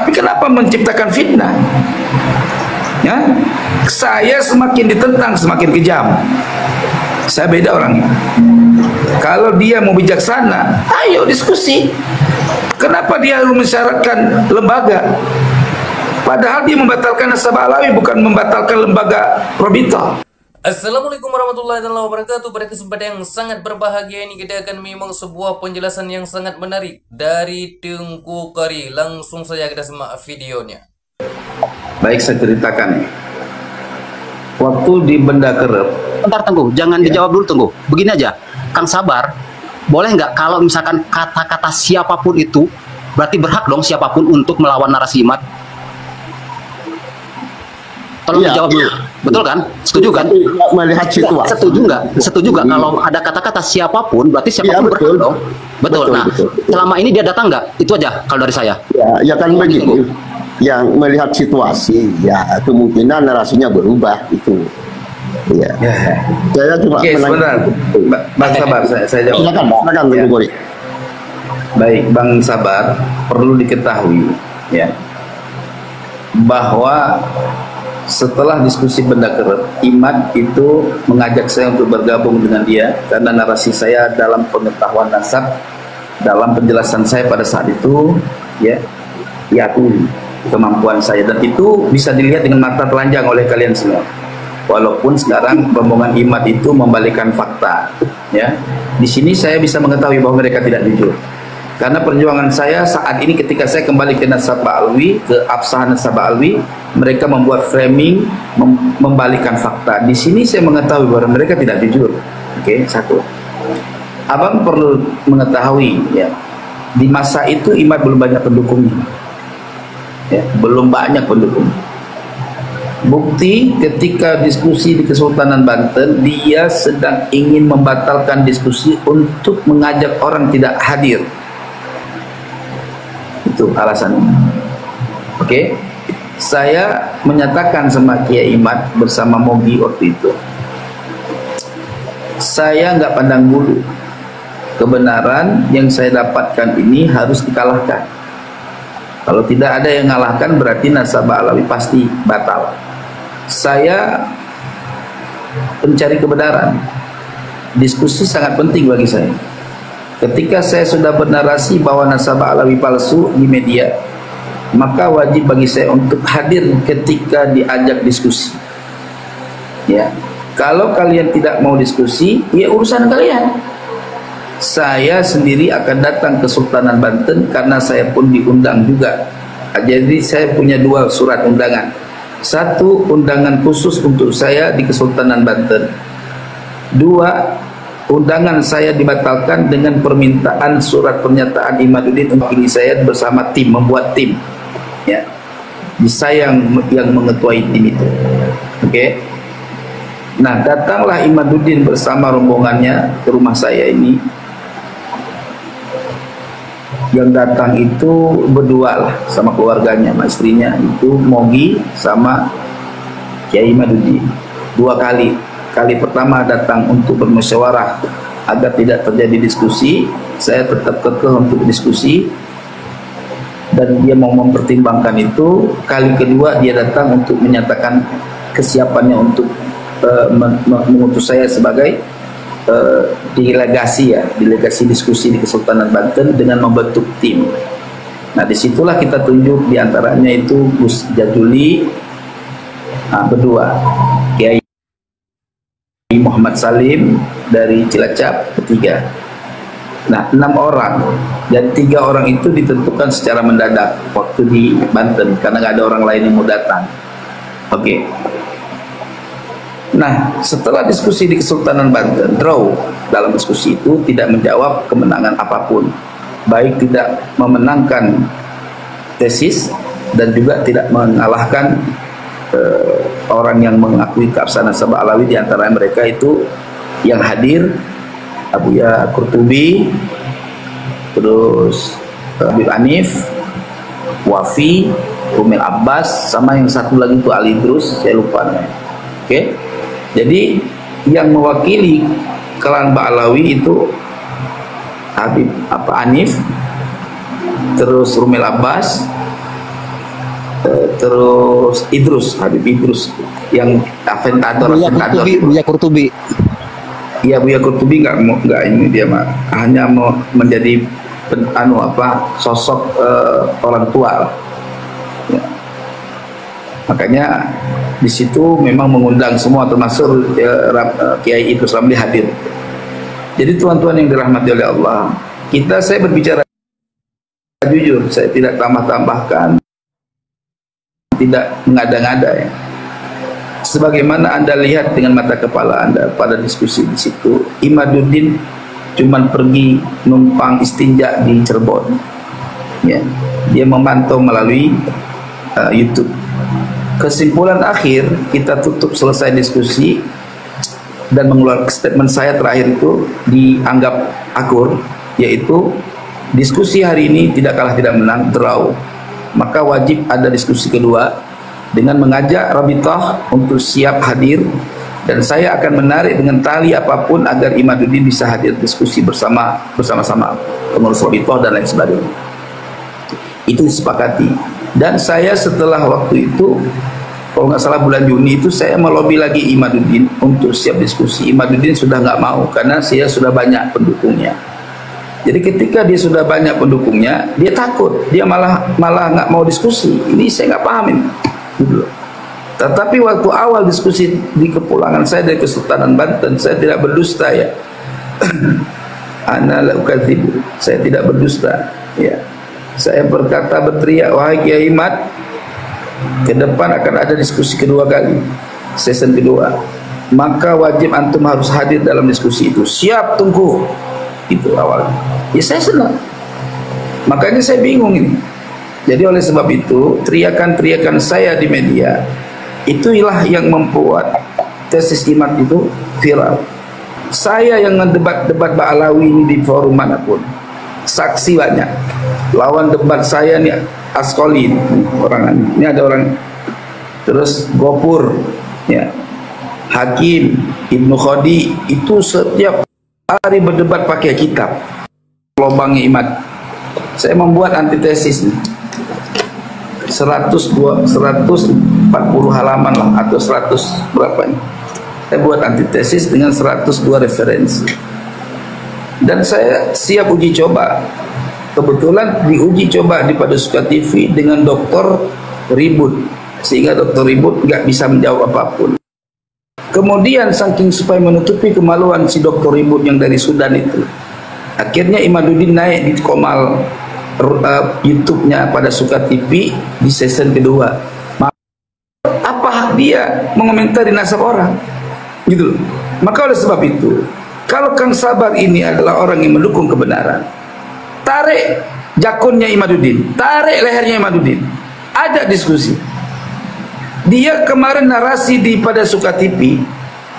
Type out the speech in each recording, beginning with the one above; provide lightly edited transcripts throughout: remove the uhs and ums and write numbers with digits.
Tapi kenapa menciptakan fitnah? Ya, saya semakin ditentang semakin kejam. Saya beda orangnya. Kalau dia mau bijaksana, ayo diskusi. Kenapa dia harus mensyaratkan lembaga? Padahal dia membatalkan nasabah alawi, bukan membatalkan lembaga Probita. Assalamualaikum warahmatullahi wabarakatuh. Pada kesempatan yang sangat berbahagia ini kita akan memang sebuah penjelasan yang sangat menarik dari Tengku Qari. Langsung saja kita simak videonya. Baik, saya ceritakan. Waktu di Benda Kerep. Bentar Tengku, jangan dijawab dulu Tengku. Begini aja, Kang Sabar, boleh nggak kalau misalkan kata-kata siapapun itu, berarti berhak dong siapapun untuk melawan narasi imat? Tolong dijawab dulu. Betul kan? Setuju kan? Melihat situasi. Setuju nggak? Setuju nggak kalau ada kata-kata siapapun, berarti siapapun berhak dong? Betul. Nah, selama ini dia datang nggak? Itu aja kalau dari saya. Ya kan begitu. Yang melihat situasi, ya kemungkinan narasinya berubah itu. Ya. Saya cuma sebentar. Bang Sabar, saya jawab. Silakan, ya. Boy. Baik, Bang Sabar, perlu diketahui ya bahwa setelah diskusi Benda Kerep, Imat itu mengajak saya untuk bergabung dengan dia karena narasi saya dalam pengetahuan nasab, dalam penjelasan saya pada saat itu ya diakui kemampuan saya, dan itu bisa dilihat dengan mata telanjang oleh kalian semua. Walaupun sekarang rombongan Imat itu membalikan fakta ya, di sini saya bisa mengetahui bahwa mereka tidak jujur. Karena perjuangan saya saat ini ketika saya kembali ke Nasabah Alwi, ke Absahan Nasabah Alwi, mereka membuat framing, membalikan fakta. Di sini saya mengetahui bahwa mereka tidak jujur. Oke, satu. Abang perlu mengetahui ya, di masa itu Imat belum banyak pendukungnya. Ya, belum banyak pendukung. Bukti ketika diskusi di Kesultanan Banten, dia sedang ingin membatalkan diskusi untuk mengajak orang tidak hadir. Itu alasannya. Oke, saya menyatakan sama Kiai Imat bersama Mogi waktu itu, saya nggak pandang bulu, kebenaran yang saya dapatkan ini harus dikalahkan. Kalau tidak ada yang mengalahkan, berarti Nasabah Alawi pasti batal. Saya pencari kebenaran. Diskusi sangat penting bagi saya. Ketika saya sudah bernarasi bahwa Nasabah Alawi palsu di media, maka wajib bagi saya untuk hadir ketika diajak diskusi. Ya, kalau kalian tidak mau diskusi, ya urusan kalian. Saya sendiri akan datang ke Sultanan Banten karena saya pun diundang juga. Jadi saya punya dua surat undangan. Satu, undangan khusus untuk saya di Kesultanan Banten. Dua, undangan saya dibatalkan dengan permintaan surat pernyataan Imaduddin untuk ini saya bersama tim, membuat tim. Ya, saya yang mengetuai tim itu. Oke. Nah, datanglah Imaduddin bersama rombongannya ke rumah saya ini. Yang datang itu berdua lah sama keluarganya, sama istrinya, itu Mogi sama Kiai Imaduddin. Dua kali. Kali pertama datang untuk bermusyawarah agar tidak terjadi diskusi, saya tetap kekeh untuk diskusi dan dia mau mempertimbangkan itu. Kali kedua dia datang untuk menyatakan kesiapannya untuk mengutus saya sebagai delegasi diskusi di Kesultanan Banten dengan membentuk tim. Nah, disitulah kita tunjuk diantaranya itu Gus Jaduli berdua, Kiai Muhammad Salim dari Cilacap bertiga. Nah, 6 orang dan 3 orang itu ditentukan secara mendadak waktu di Banten karena nggak ada orang lain yang mau datang. Oke. Nah, setelah diskusi di Kesultanan Banten, draw dalam diskusi itu tidak menjawab kemenangan apapun, baik tidak memenangkan tesis dan juga tidak mengalahkan orang yang mengakui keabsahan Nasabah Alawi. Di antara mereka itu yang hadir Abuya Qurtubi, terus Habib Hanif, Wafi, Rumil Abbas, sama yang satu lagi itu Ali Idrus, saya lupa namanya. Oke. Jadi yang mewakili klan Ba'alawi itu Habib Hanif, terus Rumil Abbas, terus Idrus, Habib Idrus yang Aventador. Buya Kurtubi. Iya, Buya Kurtubi nggak ini dia mah hanya mau menjadi sosok orang tua. Ya. Makanya di situ memang mengundang semua termasuk Kiai Idrus Ramli hadir. Jadi tuan-tuan yang dirahmati oleh Allah, saya berbicara jujur, saya tidak tambah-tambahkan, tidak mengada-ngada ya. Sebagaimana Anda lihat dengan mata kepala Anda pada diskusi di situ, Imaduddin cuman pergi numpang istinja di Cirebon. Ya, dia memantau melalui YouTube. Kesimpulan akhir kita tutup selesai diskusi dan mengeluarkan statement saya terakhir itu dianggap akur, yaitu diskusi hari ini tidak kalah tidak menang, draw. Maka wajib ada diskusi kedua dengan mengajak Rabithah untuk siap hadir, dan saya akan menarik dengan tali apapun agar Imaduddin bisa hadir diskusi bersama-sama pengurus Rabithah dan lain sebagainya. Itu disepakati. Dan saya setelah waktu itu, kalau nggak salah bulan Juni itu, saya melobi lagi Imaduddin untuk siap diskusi. Imaduddin sudah nggak mau karena saya sudah banyak pendukungnya. Jadi ketika dia sudah banyak pendukungnya, dia takut, dia malah nggak mau diskusi. Ini saya nggak pahamin. Gitu. Tetapi waktu awal diskusi di kepulangan saya dari Kesultanan Banten, saya tidak berdusta ya. Ana la ukadzibu, saya tidak berdusta. Ya, saya berteriak, wahai Kiai Mat, ke depan akan ada diskusi kedua kali, season kedua, maka wajib antum harus hadir dalam diskusi itu. Siap, tunggu. Itu awalnya. Ya saya senang. Makanya saya bingung ini. Jadi oleh sebab itu, teriakan-teriakan saya di media itulah yang membuat tesis Imat itu viral. Saya yang ngedebat Ba'alawi ini di forum manapun, saksi banyak. Lawan debat saya nih Askoli ini ada orang, terus Gopur ya, Hakim, Ibnu Khodi, itu setiap hari berdebat pakai kitab lobangnya Imat. Saya membuat antitesis 140 halaman lah, atau 100 berapa ini. Saya buat antitesis dengan 102 referensi, dan saya siap uji coba. Kebetulan diuji coba di Padusuka TV dengan Dr. Ribut, sehingga Dr. Ribut nggak bisa menjawab apapun. Kemudian saking supaya menutupi kemaluan si Dr. Ribut yang dari Sudan itu, akhirnya Imaduddin naik di komal YouTube-nya Padusuka TV di season kedua. Apa hak dia mengomentari nasab orang? Gitu loh. Maka oleh sebab itu, kalau Kang Sabar ini adalah orang yang mendukung kebenaran, tarik jakunnya Imaduddin, tarik lehernya Imaduddin. Ada diskusi. Dia kemarin narasi di Padusuka TV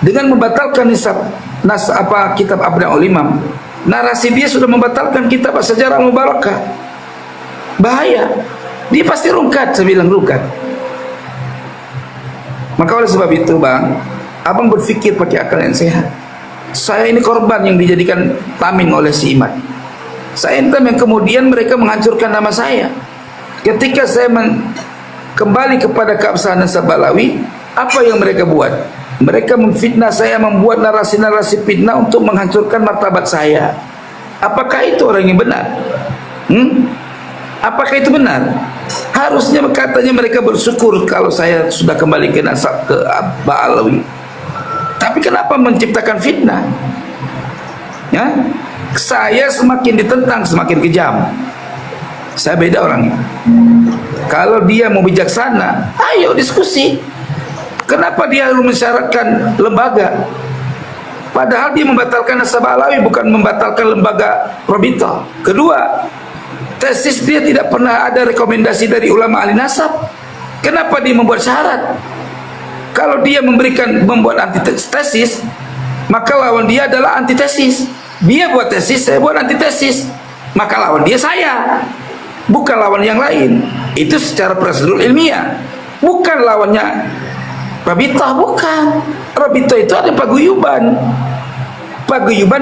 dengan membatalkan kitab Abnaul Imam. Narasi dia sudah membatalkan kitab Sejarah Mubarakah. Bahaya. Dia pasti rungkat, saya bilang rungkat. Maka oleh sebab itu Bang, abang berpikir pakai akal yang sehat. Saya ini korban yang dijadikan tameng oleh si Imat. Saya yang kemudian mereka menghancurkan nama saya. Ketika saya kembali kepada keabsahan nasab Ba'alawi, apa yang mereka buat? Mereka memfitnah saya, membuat narasi-narasi fitnah untuk menghancurkan martabat saya. Apakah itu orang yang benar? Apakah itu benar? Harusnya katanya mereka bersyukur kalau saya sudah kembali ke nasab ke Ba'alawi. Tapi kenapa menciptakan fitnah? Ya? Saya semakin ditentang semakin kejam. Saya beda orangnya. Kalau dia mau bijaksana, ayo diskusi. Kenapa dia harus mensyaratkan lembaga? Padahal dia membatalkan nasab Ba'alawi, bukan membatalkan lembaga Rabithah. Kedua, tesis dia tidak pernah ada rekomendasi dari ulama ahli nasab. Kenapa dia membuat syarat? Kalau dia membuat antitesis, maka lawan dia adalah antitesis. Dia buat tesis, saya buat antitesis, maka lawan dia saya, bukan lawan yang lain. Itu secara prosedur ilmiah, bukan lawannya Rabithah, bukan. Rabithah itu ada paguyuban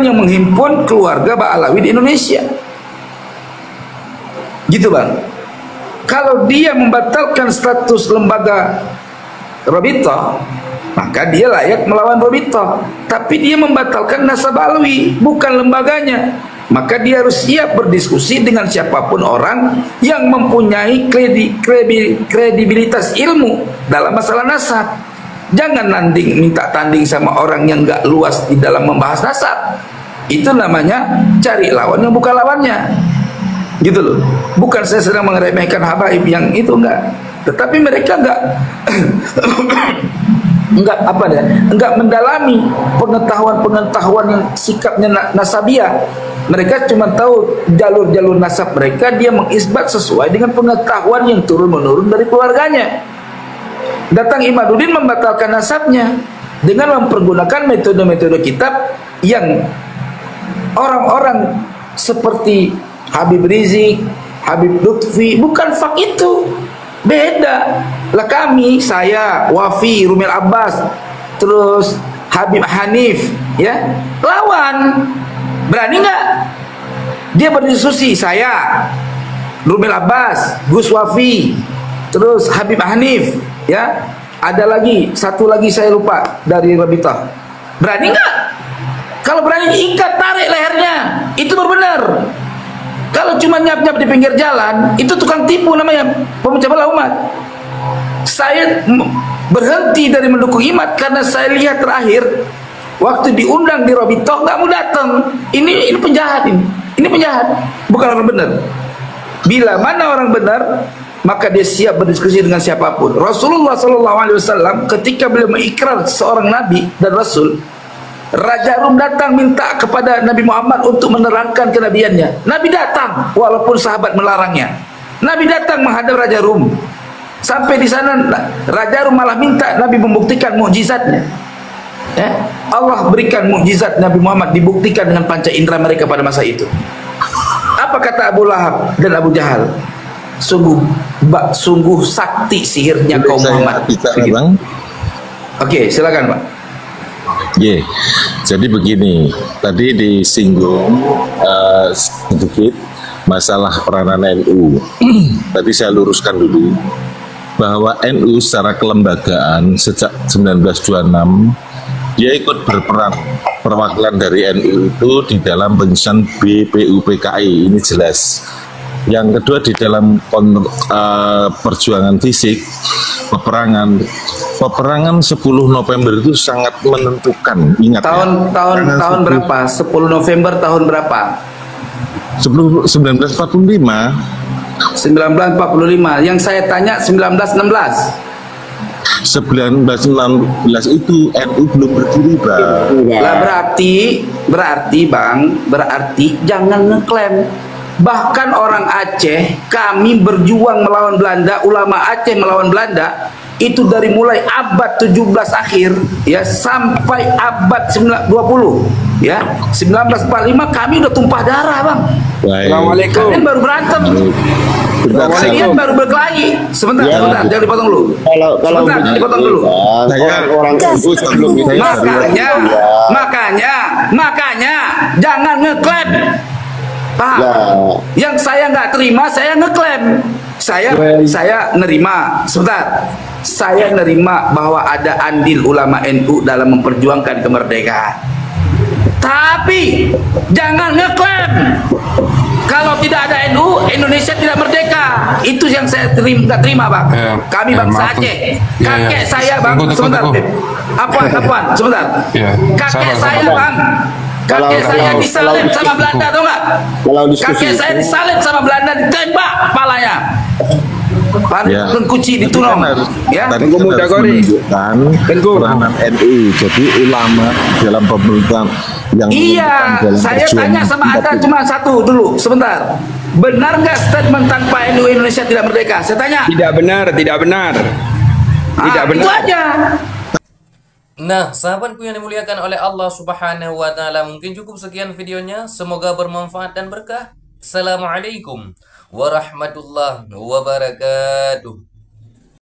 yang menghimpun keluarga Ba'alawi di Indonesia, gitu Bang. Kalau dia membatalkan status lembaga Rabithah, maka dia layak melawan Rabithah. Tapi dia membatalkan Nasabah Alwi, bukan lembaganya. Maka dia harus siap berdiskusi dengan siapapun orang yang mempunyai kredibilitas ilmu dalam masalah nasab. Jangan minta tanding sama orang yang gak luas di dalam membahas nasab. Itu namanya cari lawan yang bukan lawannya, gitu loh. Bukan saya sedang mengeremehkan habaib yang itu, enggak. Tetapi mereka enggak mendalami pengetahuan yang sikapnya nasabiah. Mereka cuma tahu jalur-jalur nasab mereka, dia mengisbat sesuai dengan pengetahuan yang turun-menurun dari keluarganya. Datang Imaduddin membatalkan nasabnya dengan mempergunakan metode-metode kitab yang orang-orang seperti Habib Rizik, Habib Lutfi, bukan fak itu. Beda lah kami, saya, Wafi, Rumil Abbas, terus Habib Hanif, ya, lawan. Berani nggak dia berdiskusi? Saya, Rumil Abbas, Gus Wafi, terus Habib Hanif, ya, ada lagi satu lagi saya lupa dari Rabithah. Berani nggak? Kalau berani ikat, tarik lehernya, itu benar. Kalau cuma nyap-nyap di pinggir jalan, itu tukang tipu namanya, pemecah belah umat. Saya berhenti dari mendukung Imad karena saya lihat terakhir waktu diundang di Rabithah nggak mau datang. Ini penjahat ini penjahat, bukan orang benar. Bila mana orang benar, maka dia siap berdiskusi dengan siapapun. Rasulullah SAW ketika beliau mengikrar seorang nabi dan rasul, Raja Rum datang minta kepada Nabi Muhammad untuk menerangkan kenabiannya. Nabi datang walaupun sahabat melarangnya. Nabi datang menghadap Raja Rum. Sampai di sana Raja Rum malah minta Nabi membuktikan mukjizatnya. Ya, Allah berikan mukjizat Nabi Muhammad dibuktikan dengan panca indera mereka pada masa itu. Apa kata Abu Lahab dan Abu Jahal? Sungguh sakti sihirnya kaum Muhammad. Oke, silakan Pak. Jadi begini, tadi disinggung sedikit masalah peranan NU. Tadi saya luruskan dulu bahwa NU secara kelembagaan sejak 1926 dia ikut berperan, perwakilan dari NU itu di dalam penyusunan BPUPKI, ini jelas. Yang kedua di dalam perjuangan fisik, peperangan 10 November itu sangat menentukan. Ingat tahun berapa? 10 November tahun berapa? 1945. Yang saya tanya 1916. 1916 itu NU belum berdiri, Bang. Lah berarti jangan ngeklaim. Bahkan orang Aceh, kami berjuang melawan Belanda, ulama Aceh melawan Belanda itu dari mulai abad 17 akhir ya sampai abad 20 ya. 1945 kami udah tumpah darah, Bang. Assalamualaikum. Kalian baru berantem. Kalian baru berkelahi. Sebentar, jangan dipotong dulu. Sebentar, dipotong dulu. Orang makanya jangan ngeklaim. Paham? Yang saya nggak terima, saya ngeklaim. Saya nerima. Sebentar. Saya nerima bahwa ada andil ulama NU dalam memperjuangkan kemerdekaan. Tapi jangan ngeklaim kalau tidak ada NU, Indonesia tidak merdeka. Itu yang saya nggak terima, Bang. Kami bangsa Aceh. Kakek saya, Bang. Sebentar. Apaan? Sebentar. Kakek saya, Bang. Kakek saya disalib sama Belanda, tahu nggak? Kakek saya disalib sama Belanda, ditembak kepalanya. Dan kunci ditunong. Ya. Tadi kita harus menunjukkan peranan NU. Jadi ulama dalam pemerintahan yang saya tanya sama Anda cuma satu dulu, sebentar. Benar nggak statement tanpa NU Indonesia tidak merdeka? Saya tanya. Tidak benar. Tidak benar. Itu aja. Nah, sahabatku yang dimuliakan oleh Allah Subhanahu wa Ta'ala, mungkin cukup sekian videonya. Semoga bermanfaat dan berkah. Assalamualaikum warahmatullahi wabarakatuh.